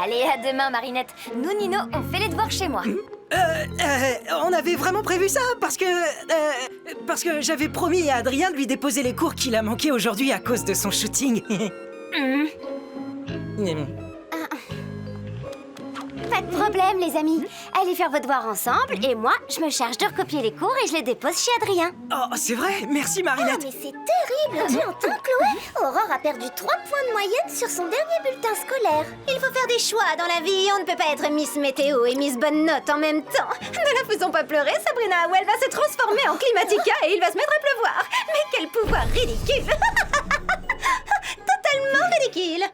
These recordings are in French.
Allez, à demain, Marinette. Nous, Nino, on fait les devoirs chez moi. On avait vraiment prévu ça parce que j'avais promis à Adrien de lui déposer les cours qu'il a manqué aujourd'hui à cause de son shooting. Pas de problème, les amis. Allez faire vos devoirs ensemble et moi, je me charge de recopier les cours et je les dépose chez Adrien. Oh, c'est vrai, merci Marinette. Mais c'est terrible, tu entends, Chloé? Aurore a perdu 3 points de moyenne sur son dernier bulletin scolaire. Il faut faire des choix dans la vie. On ne peut pas être Miss Météo et Miss Bonne Note en même temps. Ne la faisons pas pleurer, Sabrina, ou elle va se transformer en Climatica et il va se mettre à pleuvoir. Mais quel pouvoir ridicule. Totalement ridicule.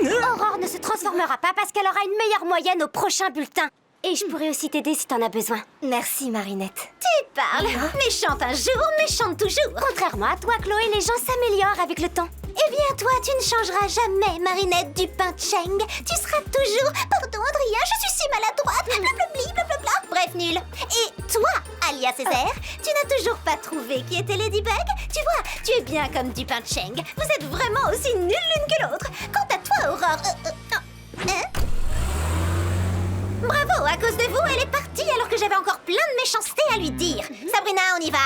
Aurore ne se transformera pas parce qu'elle aura une meilleure moyenne au prochain bulletin. Et je pourrais aussi t'aider si t'en as besoin. Merci, Marinette. Tu parles. Méchante un jour, méchante toujours. Contrairement à toi, Chloé, les gens s'améliorent avec le temps. Eh bien, toi, tu ne changeras jamais, Marinette Dupin-Cheng. Tu seras toujours... Pardon, Adrien, je suis si maladroite. Blablabli, blablabla. Bref, nul. Et toi, Alia Césaire, tu n'as toujours pas trouvé qui était Ladybug? Tu vois, tu es bien comme Dupin-Cheng. Vous êtes vraiment aussi nuls l'une que l'autre. Quant à toi, Aurore... Bravo, à cause de vous, elle est partie alors que j'avais encore plein de méchanceté à lui dire. Sabrina, on y va.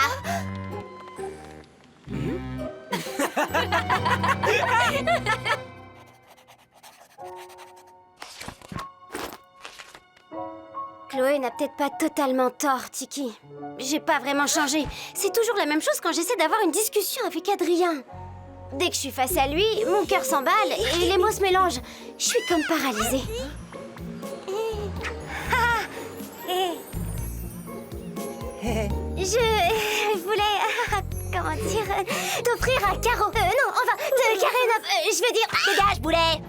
Chloé n'a peut-être pas totalement tort, Tiki. J'ai pas vraiment changé. C'est toujours la même chose quand j'essaie d'avoir une discussion avec Adrien. Dès que je suis face à lui, mon cœur s'emballe et les mots se mélangent. Je suis comme paralysée. Je voulais, comment dire, t'offrir un carreau. Non, enfin, de carré neuf. Je veux dire, Dégage, boulet.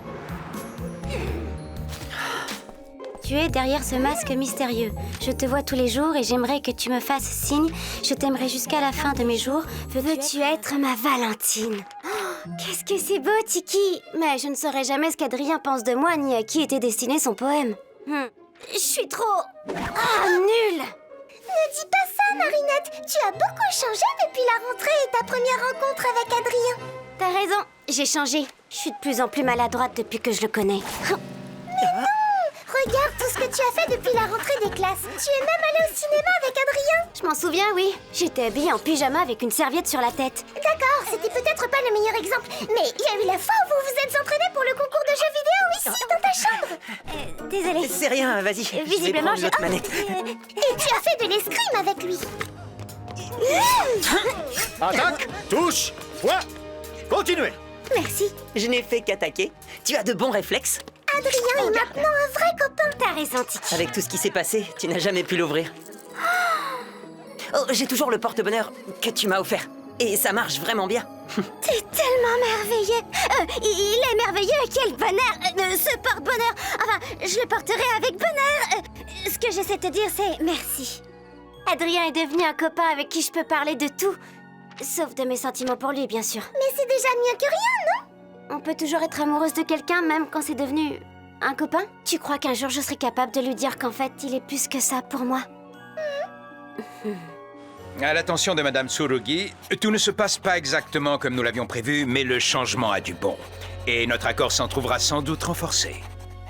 tu es derrière ce masque mystérieux. Je te vois tous les jours et j'aimerais que tu me fasses signe. Je t'aimerai jusqu'à la fin de mes jours. Veux-tu être ma Valentine? Oh, qu'est-ce que c'est beau, Tiki. Mais je ne saurais jamais ce qu'Adrien pense de moi ni à qui était destiné son poème. Je suis trop... Ah, nulle. Ne dis pas ça, Marinette. Tu as beaucoup changé depuis la rentrée et ta première rencontre avec Adrien. T'as raison, j'ai changé. Je suis de plus en plus maladroite depuis que je le connais. Regarde tout ce que tu as fait depuis la rentrée des classes. Tu es même allée au cinéma avec Adrien. Je m'en souviens, oui. J'étais habillée en pyjama avec une serviette sur la tête. D'accord, c'était peut-être pas le meilleur exemple, mais il y a eu la fois où vous vous êtes entraînés pour le concours de jeux vidéo ici, dans ta chambre. Désolée. C'est rien, vas-y. Visiblement, je vais prendre l'autre manette. Et tu as fait de l'escrime avec lui. Attaque, touche, foi, continuez. Merci. Je n'ai fait qu'attaquer. Tu as de bons réflexes. Adrien est maintenant un vrai copain. T'as raison, Tiki. Avec tout ce qui s'est passé, tu n'as jamais pu l'ouvrir. Oh, j'ai toujours le porte-bonheur que tu m'as offert. Et ça marche vraiment bien. T'es tellement merveilleux. Il est merveilleux, quel bonheur. Ce porte-bonheur. Enfin, je le porterai avec bonheur. Ce que j'essaie de te dire, c'est merci. Adrien est devenu un copain avec qui je peux parler de tout. Sauf de mes sentiments pour lui, bien sûr. Mais c'est déjà mieux que rien, non? On peut toujours être amoureuse de quelqu'un, même quand c'est devenu un copain. Tu crois qu'un jour je serai capable de lui dire qu'en fait, il est plus que ça pour moi? À l'attention de Madame Tsurugi, tout ne se passe pas exactement comme nous l'avions prévu, mais le changement a du bon. Et notre accord s'en trouvera sans doute renforcé.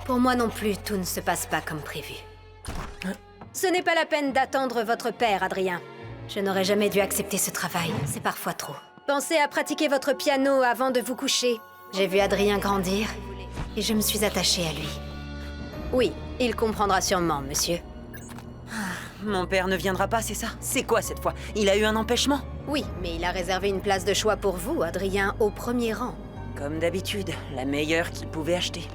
Pour moi non plus, tout ne se passe pas comme prévu. Ce n'est pas la peine d'attendre votre père, Adrien. Je n'aurais jamais dû accepter ce travail, c'est parfois trop. Pensez à pratiquer votre piano avant de vous coucher. J'ai vu Adrien grandir et je me suis attachée à lui. Oui, il comprendra sûrement, monsieur. Mon père ne viendra pas, c'est ça? C'est quoi cette fois? Il a eu un empêchement? Oui, mais il a réservé une place de choix pour vous, Adrien, au premier rang. Comme d'habitude, la meilleure qu'il pouvait acheter.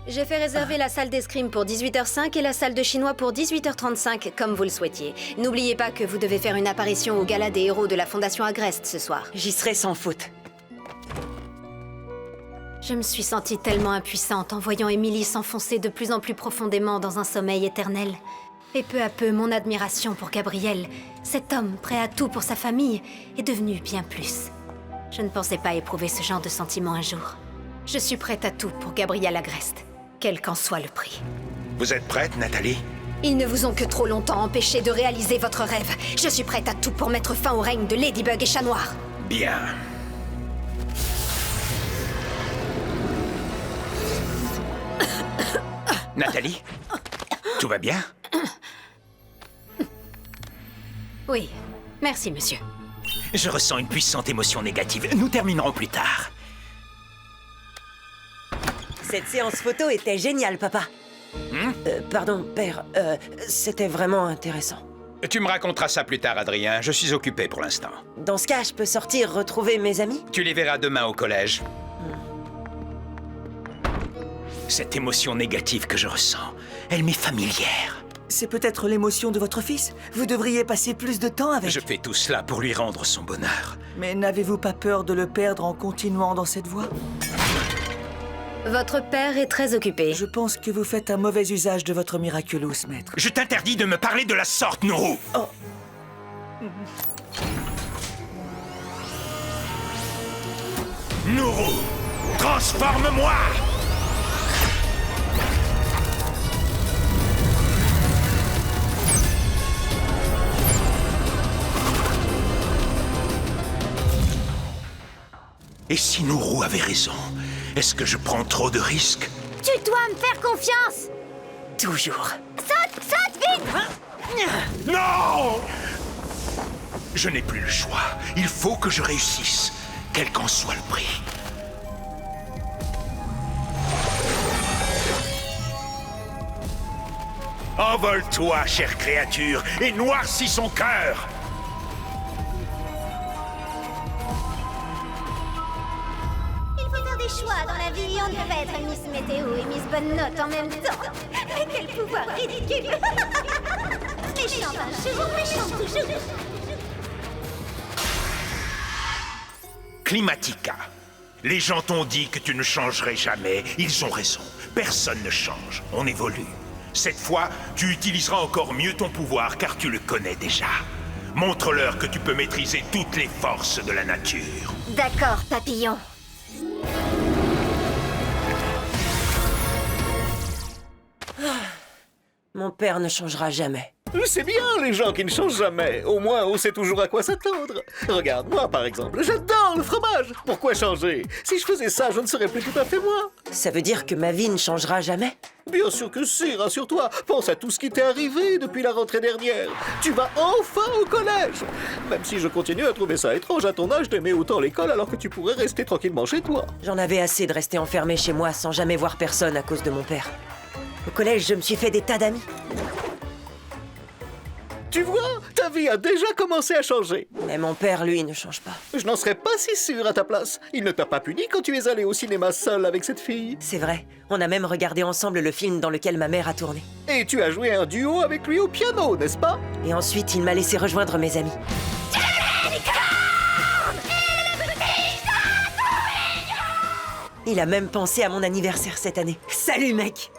J'ai fait réserver la salle d'escrime pour 18h05 et la salle de chinois pour 18h35, comme vous le souhaitiez. N'oubliez pas que vous devez faire une apparition au gala des héros de la Fondation Agreste ce soir. J'y serai sans faute. Je me suis sentie tellement impuissante en voyant Émilie s'enfoncer de plus en plus profondément dans un sommeil éternel. Et peu à peu, mon admiration pour Gabriel, cet homme prêt à tout pour sa famille, est devenue bien plus. Je ne pensais pas éprouver ce genre de sentiment un jour. Je suis prête à tout pour Gabriel Agreste, quel qu'en soit le prix. Vous êtes prête, Nathalie? Ils ne vous ont que trop longtemps empêché de réaliser votre rêve. Je suis prête à tout pour mettre fin au règne de Ladybug et Chat Noir. Bien. Nathalie? Tout va bien? Oui, merci, monsieur. Je ressens une puissante émotion négative. Nous terminerons plus tard. Cette séance photo était géniale, papa. Pardon, père. C'était vraiment intéressant. Tu me raconteras ça plus tard, Adrien. Je suis occupé pour l'instant. Dans ce cas, je peux sortir retrouver mes amis? Tu les verras demain au collège. Cette émotion négative que je ressens, elle m'est familière. C'est peut-être l'émotion de votre fils. Vous devriez passer plus de temps avec. Je fais tout cela pour lui rendre son bonheur. Mais n'avez-vous pas peur de le perdre en continuant dans cette voie? Votre père est très occupé. Je pense que vous faites un mauvais usage de votre Miraculous, maître. Je t'interdis de me parler de la sorte, Nourou. Oh. Nourou, transforme-moi! Et si Nourou avait raison, est-ce que je prends trop de risques? Tu dois me faire confiance. Toujours. Saute vite. Non! Je n'ai plus le choix. Il faut que je réussisse, quel qu'en soit le prix. Envole-toi, chère créature, et noircis son cœur! Il faut faire des choix dans la vie. On ne peut pas être Miss Météo et Miss Bonne Note en même temps. Mais quel pouvoir ridicule. Méchant un jour, méchant toujours. Climatica. Les gens t'ont dit que tu ne changerais jamais. Ils ont raison. Personne ne change. On évolue. Cette fois, tu utiliseras encore mieux ton pouvoir car tu le connais déjà. Montre-leur que tu peux maîtriser toutes les forces de la nature. D'accord, papillon. Mon père ne changera jamais. C'est bien, les gens qui ne changent jamais. Au moins, on sait toujours à quoi s'attendre. Regarde, moi, par exemple, j'adore le fromage. Pourquoi changer? Si je faisais ça, je ne serais plus tout à fait moi. Ça veut dire que ma vie ne changera jamais? Bien sûr que si, rassure-toi. Pense à tout ce qui t'est arrivé depuis la rentrée dernière. Tu vas enfin au collège. Même si je continue à trouver ça étrange à ton âge d'aimer autant l'école alors que tu pourrais rester tranquillement chez toi. J'en avais assez de rester enfermé chez moi sans jamais voir personne à cause de mon père. Au collège, je me suis fait des tas d'amis. Tu vois, ta vie a déjà commencé à changer. Mais mon père, lui, ne change pas. Je n'en serais pas si sûr à ta place. Il ne t'a pas puni quand tu es allé au cinéma seul avec cette fille. C'est vrai, on a même regardé ensemble le film dans lequel ma mère a tourné. Et tu as joué un duo avec lui au piano, n'est-ce pas? Et ensuite, il m'a laissé rejoindre mes amis. Il a même pensé à mon anniversaire cette année. Salut, mec!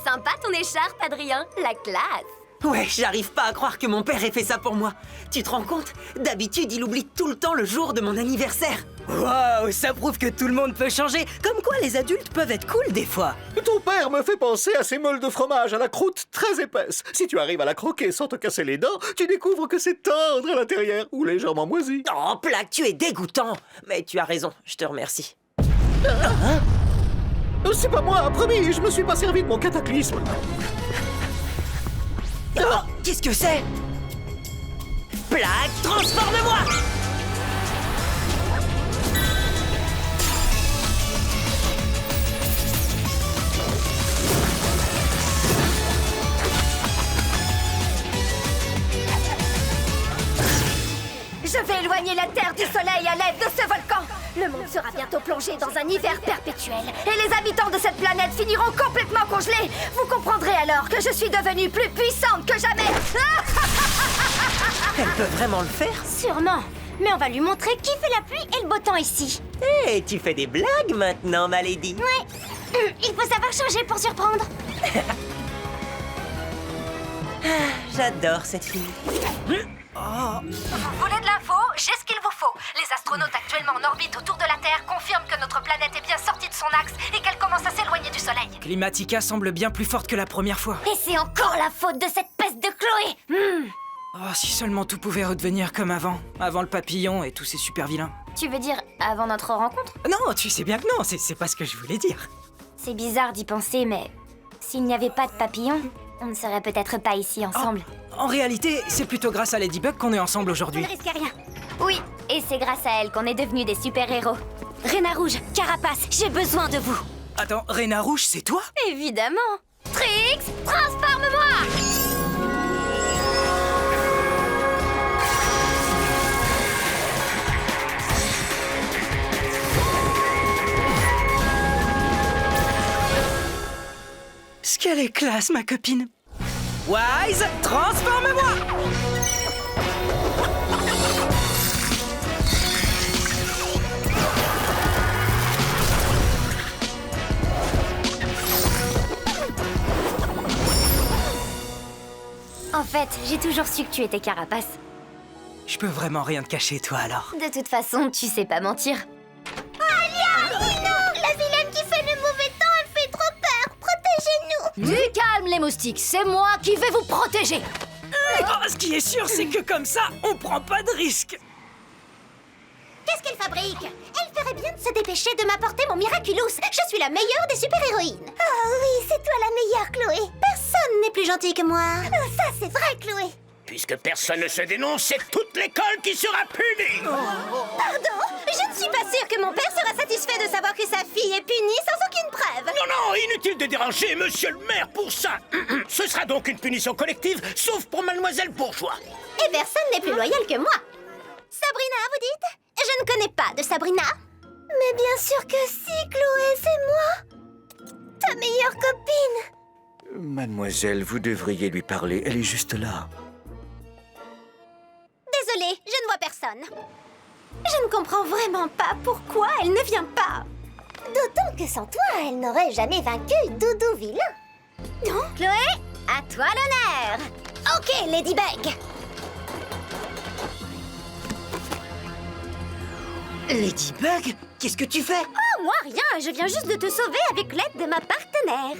Sympa ton écharpe, Adrien. La classe. Ouais, j'arrive pas à croire que mon père ait fait ça pour moi. Tu te rends compte? D'habitude, il oublie tout le temps le jour de mon anniversaire. Waouh, ça prouve que tout le monde peut changer. Comme quoi, les adultes peuvent être cool des fois. Ton père me fait penser à ces meules de fromage à la croûte très épaisse. Si tu arrives à la croquer sans te casser les dents, tu découvres que c'est tendre à l'intérieur ou légèrement moisi. Oh, Plaque, tu es dégoûtant. Mais tu as raison, je te remercie. C'est pas moi, promis, je me suis pas servi de mon cataclysme. Oh, qu'est-ce que c'est? Plaque, transforme-moi! Je vais éloigner la Terre du Soleil à l'aide de ce volcan. Le monde sera bientôt plongé dans un hiver perpétuel. Et les habitants de cette planète finiront complètement congelés. Vous comprendrez alors que je suis devenue plus puissante que jamais. Elle peut vraiment le faire? Sûrement. Mais on va lui montrer qui fait la pluie et le beau temps ici. Hé, tu fais des blagues maintenant, ma lady. Ouais. Il faut savoir changer pour surprendre. J'adore cette fille. Vous voulez de l'info? J'ai ce qu'il vous faut. Les astronautes actuellement en orbite autour de la Terre confirment que notre planète est bien sortie de son axe et qu'elle commence à s'éloigner du Soleil. Climatica semble bien plus forte que la première fois. Et c'est encore la faute de cette peste de Chloé. Oh, si seulement tout pouvait redevenir comme avant. Avant le papillon et tous ces super vilains. Tu veux dire avant notre rencontre? Non, tu sais bien que non, c'est pas ce que je voulais dire. C'est bizarre d'y penser, mais S'il n'y avait pas de papillons, on ne serait peut-être pas ici ensemble. En réalité, c'est plutôt grâce à Ladybug qu'on est ensemble On aujourd'hui. ne risque rien. Oui, et c'est grâce à elle qu'on est devenus des super-héros. Réna Rouge, Carapace, j'ai besoin de vous. Attends, Réna Rouge, c'est toi? Évidemment. Trix, transforme-moi! Ce qu'elle est classe, ma copine. Wise, transforme-moi! En fait, j'ai toujours su que tu étais Carapace. Je peux vraiment rien te cacher, toi, alors. De toute façon, tu sais pas mentir. La vilaine qui fait le mauvais temps, elle fait trop peur. Protégez-nous. Du calme, les moustiques, c'est moi qui vais vous protéger. Oh, ce qui est sûr, c'est que comme ça, on prend pas de risque. Qu'est-ce qu'elle fabrique? Elle ferait bien de se dépêcher de m'apporter mon Miraculous. Je suis la meilleure des super-héroïnes. Oh oui, c'est toi la meilleure, Chloé. Personne n'est plus gentil que moi. Ça, c'est vrai, Chloé. Puisque personne ne se dénonce, c'est toute l'école qui sera punie. Pardon? Je ne suis pas sûre que mon père sera satisfait de savoir que sa fille est punie sans aucune preuve. Non, inutile de déranger monsieur le maire pour ça. Ce sera donc une punition collective, sauf pour mademoiselle Bourgeois. Et personne n'est plus loyal que moi. Sabrina, vous dites? Je ne connais pas de Sabrina. Mais bien sûr que si, Chloé, c'est moi. Ta meilleure copine. Mademoiselle, vous devriez lui parler. Elle est juste là. Désolée, je ne vois personne. Je ne comprends vraiment pas pourquoi elle ne vient pas. D'autant que sans toi, elle n'aurait jamais vaincu Doudou Vilain. Non? Chloé, à toi l'honneur. Ok, Ladybug. Ladybug, qu'est-ce que tu fais? Oh, moi rien, je viens juste de te sauver avec l'aide de ma partenaire.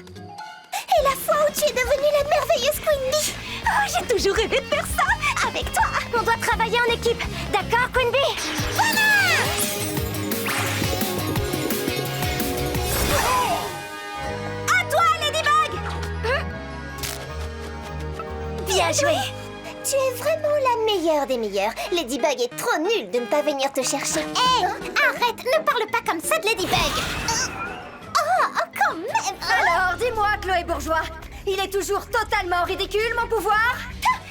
Et la fois où tu es devenue la merveilleuse Queen Bee. Oh, j'ai toujours rêvé de faire ça avec toi. On doit travailler en équipe, d'accord, Queen Bee? Voilà! À toi, Ladybug! Bien joué. Tu es vraiment la meilleure des meilleures. Ladybug est trop nulle de ne pas venir te chercher. Hé, arrête, ne parle pas comme ça de Ladybug. Oh, quand même. Alors, dis-moi, Chloé Bourgeois, il est toujours totalement ridicule, mon pouvoir?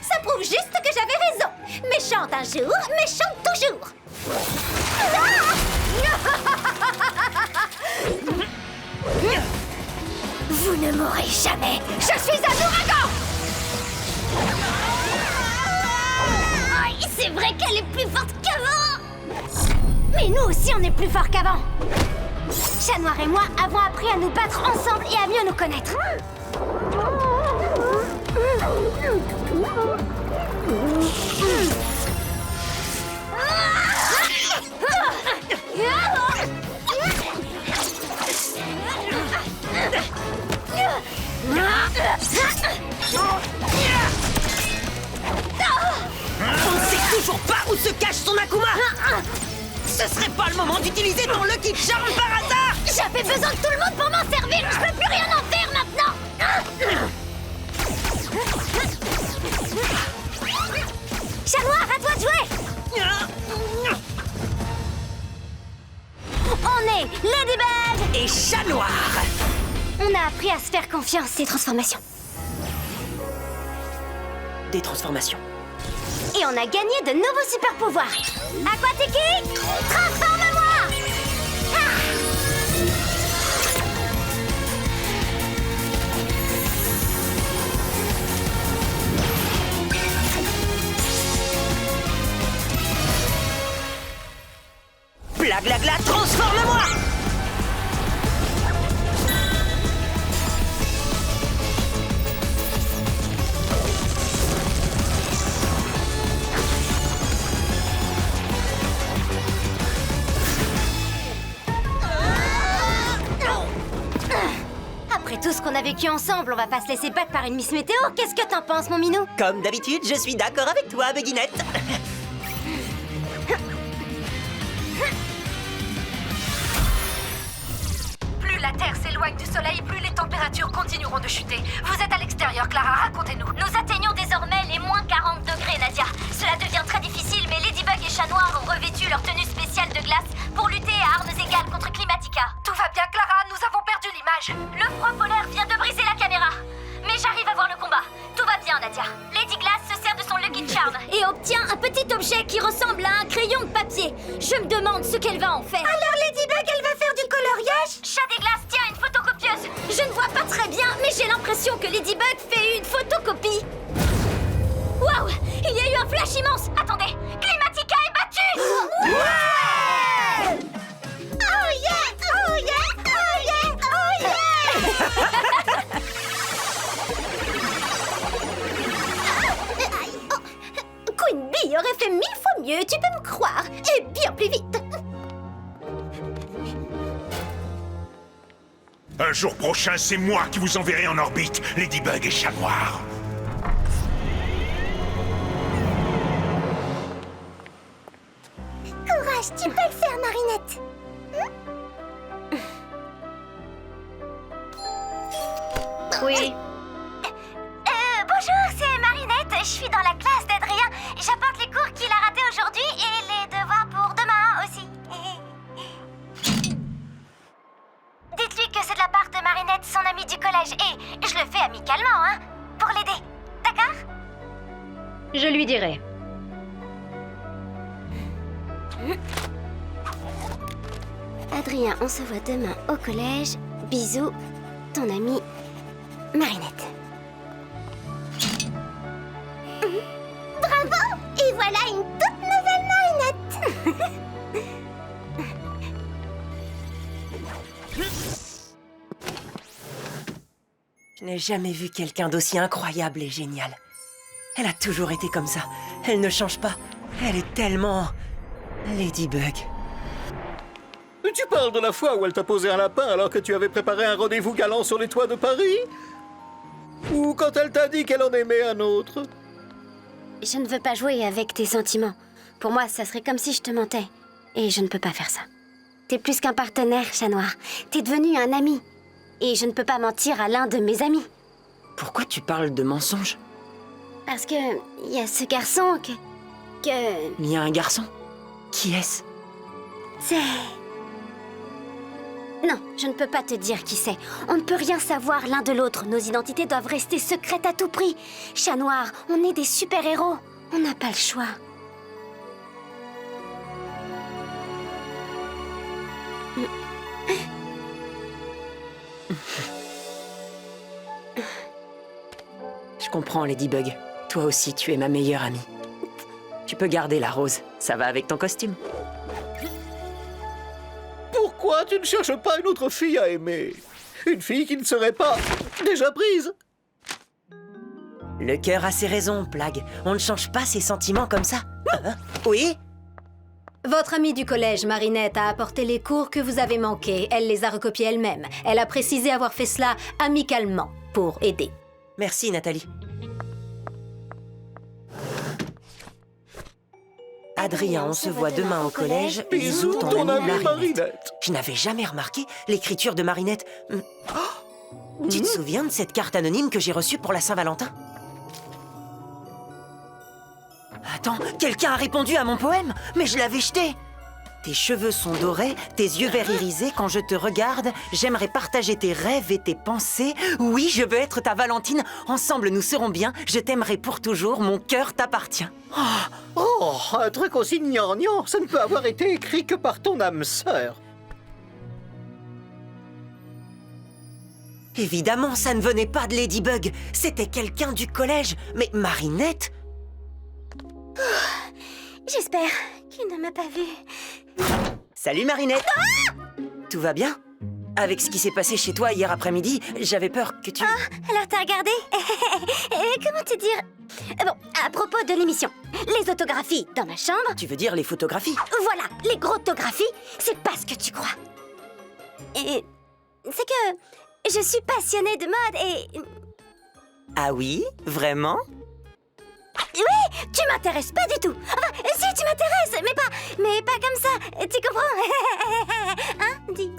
Ça prouve juste que j'avais raison. Méchante un jour, méchante toujours. Vous ne m'aurez jamais. Je suis un ouragan! C'est vrai qu'elle est plus forte qu'avant. Mais nous aussi, on est plus forts qu'avant. Chat Noir et moi avons appris à nous battre ensemble et à mieux nous connaître. On ne sait toujours pas où se cache son Akuma. Ce serait pas le moment d'utiliser ton Lucky Charm par hasard? J'avais besoin de tout le monde pour m'en servir. Je peux plus rien en faire maintenant. Chat Noir, à toi de jouer. On est Ladybug Et Chat Noir. On a appris à se faire confiance, ces transformations. Des transformations. Et on a gagné de nouveaux super pouvoirs. Aquatiki, transforme-moi! Blagla, transforme-moi! Après tout ce qu'on a vécu ensemble, on va pas se laisser battre par une Miss Météo. Qu'est-ce que t'en penses, mon minou? Comme d'habitude, je suis d'accord avec toi, Buginette. Plus la Terre s'éloigne du Soleil, plus les températures continuent continueront de chuter. Vous êtes à l'extérieur, Clara, racontez-nous. Nous atteignons désormais les moins 40 degrés, Nadia. Cela devient très difficile, mais Ladybug et Chat Noir ont revêtu leur tenue spéciale de glace pour lutter à armes égales contre Climatica. Tout va bien, Clara, nous avons perdu l'image. Le froid polaire vient de briser la caméra. Mais j'arrive à voir le combat. Tout va bien, Nadia. Lady Glace se sert de son Lucky Charm et obtient un petit objet qui ressemble à un crayon de papier. Je me demande ce qu'elle va en faire. Alors Ladybug, elle va faire du coloriage? Chat des Glaces tient une photocopieuse. Je ne vois pas très bien, mais j'ai l'impression que Ladybug fait une photocopie. Waouh! Il y a eu un flash immense. Attendez, Climatica est battue. Ouais! Oh yeah! Oh yeah! Oh yeah! Oh yeah! Queen Bee aurait fait 1000 fois mieux, tu peux me croire, et bien plus vite. Un jour prochain, c'est moi qui vous enverrai en orbite, Ladybug et Chat Noir. Courage, tu peux le faire, Marinette. Oui. Bonjour, c'est Marinette. Je suis dans la classe d'Adrien. J'apporte les cours qu'il a ratés aujourd'hui et les devoirs pour demain aussi. Dites-lui que c'est de la part de Marinette, son amie du collège. Et je le fais amicalement, hein, pour l'aider. D'accord? Je lui dirai. Adrien, on se voit demain au collège. Bisous, ton amie Marinette. Bravo! Et voilà une toute nouvelle Marinette. Je n'ai jamais vu quelqu'un d'aussi incroyable et génial. Elle a toujours été comme ça. Elle ne change pas. Elle est tellement... Ladybug. Tu parles de la fois où elle t'a posé un lapin alors que tu avais préparé un rendez-vous galant sur les toits de Paris? Ou quand elle t'a dit qu'elle en aimait un autre? Je ne veux pas jouer avec tes sentiments. Pour moi, ça serait comme si je te mentais. Et je ne peux pas faire ça. T'es plus qu'un partenaire, Chat Noir. T'es devenu un ami. Et je ne peux pas mentir à l'un de mes amis. Pourquoi tu parles de mensonges? Parce que il y a ce garçon que... Il y a un garçon? Qui est-ce? C'est... Non, je ne peux pas te dire qui c'est. On ne peut rien savoir l'un de l'autre. Nos identités doivent rester secrètes à tout prix. Chat Noir, on est des super-héros. On n'a pas le choix. Je comprends, Ladybug. Toi aussi, tu es ma meilleure amie. Tu peux garder la rose. Ça va avec ton costume. Pourquoi tu ne cherches pas une autre fille à aimer? Une fille qui ne serait pas déjà prise? Le cœur a ses raisons, Plagg. On ne change pas ses sentiments comme ça. Oui? Votre amie du collège, Marinette, a apporté les cours que vous avez manqués. Elle les a recopiés elle-même. Elle a précisé avoir fait cela amicalement, pour aider. Merci, Nathalie. Adrien, on se voit demain au collège. Bisous, ton amie Marinette. Je n'avais jamais remarqué l'écriture de Marinette. Tu te souviens de cette carte anonyme que j'ai reçue pour la Saint-Valentin? Attends, quelqu'un a répondu à mon poème, mais je l'avais jeté. Tes cheveux sont dorés, tes yeux verts irisés. Quand je te regarde, j'aimerais partager tes rêves et tes pensées. Oui, je veux être ta Valentine. Ensemble, nous serons bien. Je t'aimerai pour toujours. Mon cœur t'appartient. Oh, un truc aussi gnangnan, ça ne peut avoir été écrit que par ton âme sœur. Évidemment, ça ne venait pas de Ladybug. C'était quelqu'un du collège. Mais Marinette... J'espère qu'il ne m'a pas vue. Salut Marinette. Tout va bien? Avec ce qui s'est passé chez toi hier après-midi, j'avais peur que tu... Alors t'as regardé? Comment te dire? Bon, à propos de l'émission, les autographies dans ma chambre... Tu veux dire les photographies? Voilà, les grottographies, c'est pas ce que tu crois. Et c'est que je suis passionnée de mode et... Ah oui? Vraiment? Oui, tu m'intéresses pas du tout. Enfin, si, tu m'intéresses, mais pas comme ça. Tu comprends? Hein, dis.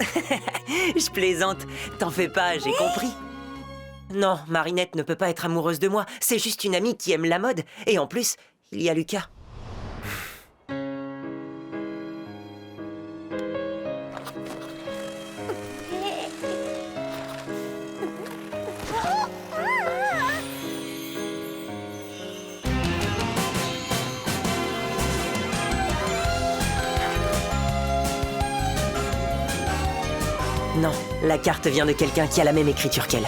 Je plaisante. T'en fais pas, j'ai compris. Non, Marinette ne peut pas être amoureuse de moi. C'est juste une amie qui aime la mode. Et en plus, il y a Lucas. Non, la carte vient de quelqu'un qui a la même écriture qu'elle.